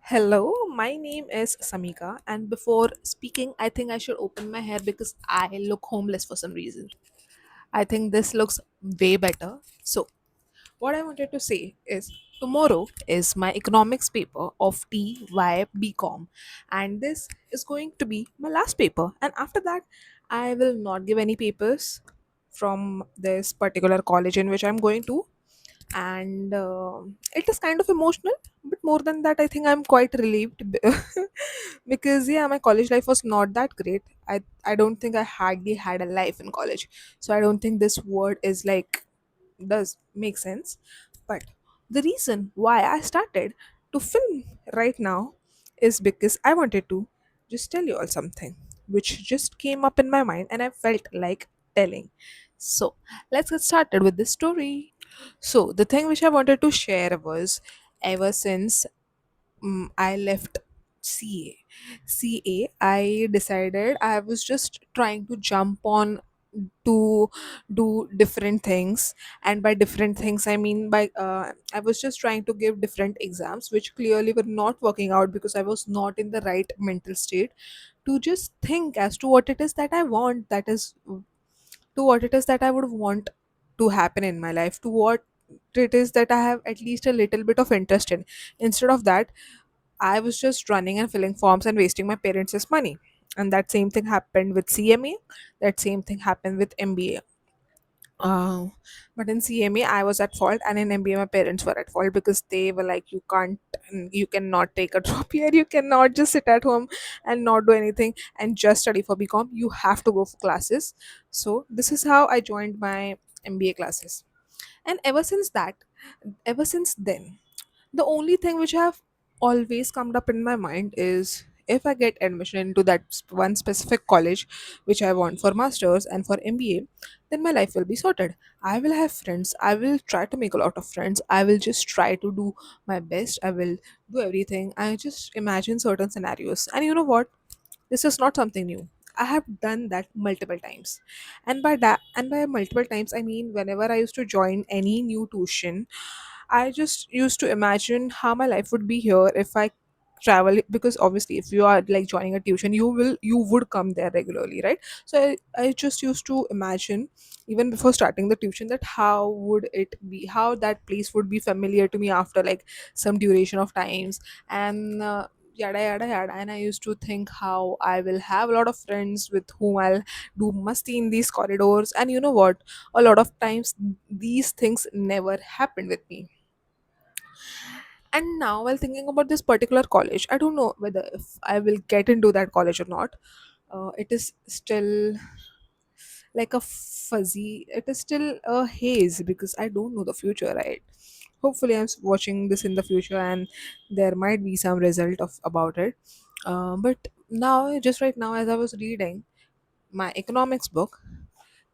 Hello, my name is Samika, and before speaking, I think I should open my hair because I look homeless for some reason. I think this looks way better. So, what I wanted to say is tomorrow is my economics paper of TY BCom, and this is going to be my last paper. And after that, I will not give any papers from this particular college in which I'm going to, and it is kind of emotional, but more than that I think I'm quite relieved because yeah, my college life was not that great. I don't think I hardly had a life in college, so I don't think this word is like does make sense. But the reason why I started to film right now is because I wanted to just tell you all something which just came up in my mind and I felt like telling. So let's get started with this story. So the thing which I wanted to share was ever since I left I decided I was just trying to jump on to do different things, and by different things I mean by I was just trying to give different exams which clearly were not working out because I was not in the right mental state to just think as to what it is that I want, that is to what it is that I would want to happen in my life, to what it is that I have at least a little bit of interest in. Instead of that, I was just running and filling forms and wasting my parents' money. And that same thing happened with CMA, that same thing happened with MBA. Uh, but in CMA, I was at fault, and in MBA, my parents were at fault because they were like, you cannot take a drop here, you cannot just sit at home and not do anything and just study for BCom. You have to go for classes. So, this is how I joined my MBA classes. And ever since then, the only thing which have always come up in my mind is if I get admission into that one specific college which I want for masters and for MBA, then my life will be sorted. I will have friends. I will try to make a lot of friends. I will just try to do my best. I will do everything. I just imagine certain scenarios. And you know what? This is not something new. I have done that multiple times. And by multiple times I mean whenever I used to join any new tuition, I just used to imagine how my life would be here if I travel, because obviously if you are like joining a tuition, you would come there regularly, right? So I just used to imagine even before starting the tuition that how would it be, how that place would be familiar to me after like some duration of times, and yada yada yada. And I used to think how I will have a lot of friends with whom I'll do musty in these corridors. And you know what, a lot of times these things never happened with me. And now, while thinking about this particular college, I don't know whether if I will get into that college or not. It is still like a fuzzy, it is still a haze because I don't know the future, right? Hopefully, watching this in the future and there might be some result of about it. But now, just right now, as I was reading my economics book,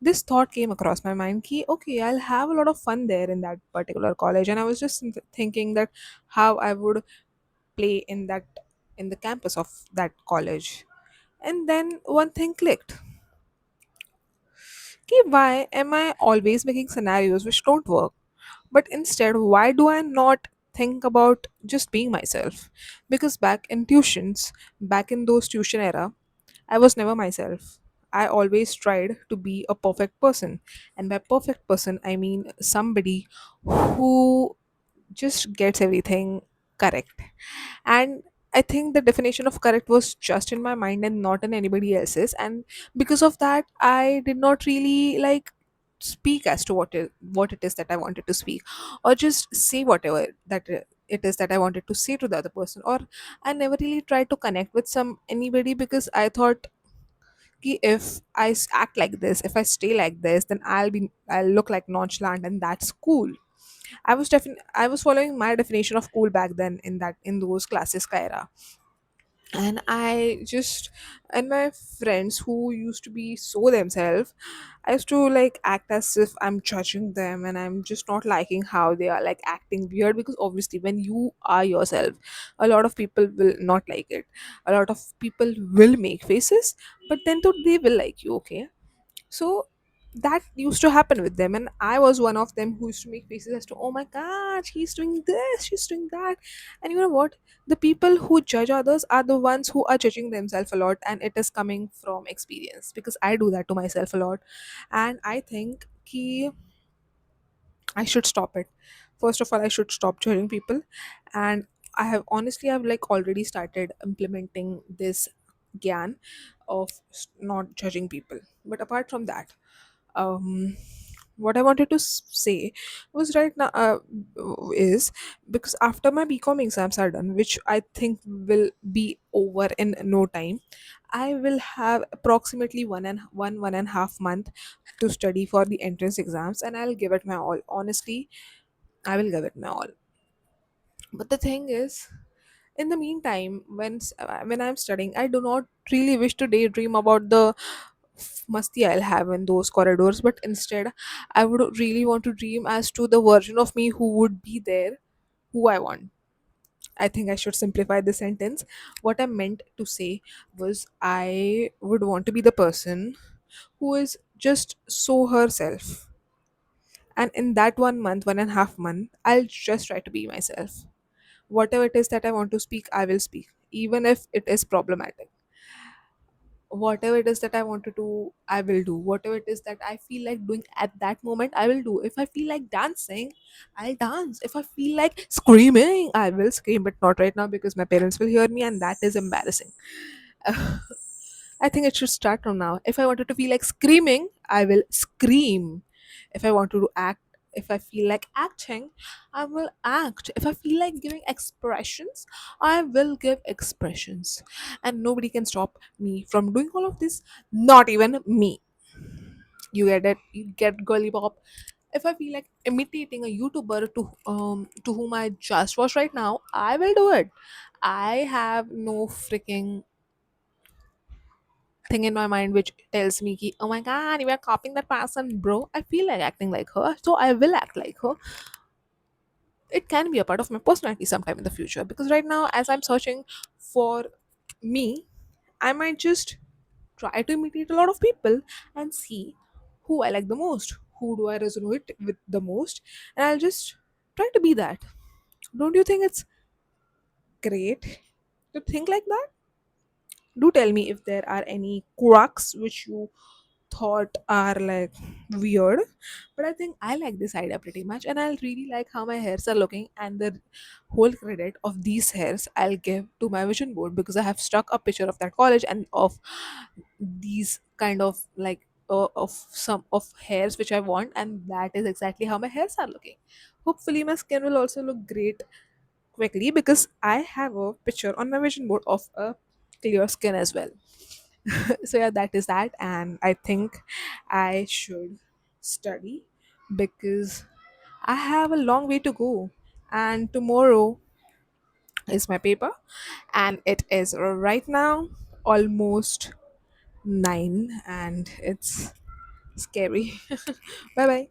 this thought came across my mind ki okay, I'll have a lot of fun there in that particular college. And I was just thinking that how I would play in the campus of that college. And then one thing clicked, ki why am I always making scenarios which don't work, but instead why do I not think about just being myself? Because back in those tuition era, I was never myself. I always tried to be a perfect person, and by perfect person I mean somebody who just gets everything correct. And I think the definition of correct was just in my mind and not in anybody else's. And because of that, I did not really like speak as to what it is that I wanted to speak, or just say whatever it is that I wanted to say to the other person. Or I never really tried to connect with some anybody because I thought कि if act like this, if I stay like this, then I'll look like nonchalant, and that's cool. I was following my definition of cool back then in those classes ka era. And I just and my friends who used to be so themselves, I used to like act as if I'm judging them and I'm just not liking how they are like acting weird, because obviously when you are yourself, a lot of people will not like it. A lot of people will make faces, but then they will like you, okay? So that used to happen with them, and I was one of them who used to make faces as to, oh my god, he's doing this, she's doing that. And you know what, the people who judge others are the ones who are judging themselves a lot, and it is coming from experience, because I do that to myself a lot. And I think ki I should stop it. First of all, I should stop judging people. And I've like already started implementing this gyan of not judging people. But apart from that, um what I wanted to say was right now is, because after my BCom exams are done, which I think will be over in no time, I will have approximately one and a half month to study for the entrance exams, and I'll give it my all. Honestly, I will give it my all. But the thing is, in the meantime, when I'm studying, I do not really wish to daydream about the masti I'll have in those corridors, but instead, I would really want to dream as to the version of me who would be there, who I want. I think I should simplify the sentence. What I meant to say was, I would want to be the person who is just so herself. And in that 1 month, 1.5 month, I'll just try to be myself. Whatever it is that I want to speak, I will speak, even if it is problematic. Whatever it is that I want to do, I will do. Whatever it is that I feel like doing at that moment, I will do. If I feel like dancing, I'll dance. If I feel like screaming, I will scream, but not right now because my parents will hear me and that is embarrassing. I think it should start from now. If I wanted to feel like screaming, I will scream. If I want to act, if I feel like acting, I will act. If I feel like giving expressions, I will give expressions. And nobody can stop me from doing all of this, not even me. You get it? You get girly pop. If I feel like imitating a YouTuber to whom I just watched right now, I will do it. I have no freaking thing in my mind which tells me ki, oh my god, you are copying that person, bro. I feel like acting like her, so I will act like her. It can be a part of my personality sometime in the future, because right now, as I'm searching for me, I might just try to imitate a lot of people and see who I like the most, who do I resonate with the most, and I'll just try to be that. Don't you think it's great to think like that? Do tell me if there are any quirks which you thought are like weird. But I think I like this idea pretty much, and I'll really like how my hairs are looking, and the whole credit of these hairs I'll give to my vision board, because I have stuck a picture of that college and of these kind of like of some of hairs which I want, and that is exactly how my hairs are looking. Hopefully my skin will also look great quickly, because I have a picture on my vision board of a clear skin as well. So yeah, that is that, and I think I should study, because I have a long way to go, and tomorrow is my paper, and it is right now almost 9, and it's scary. Bye bye.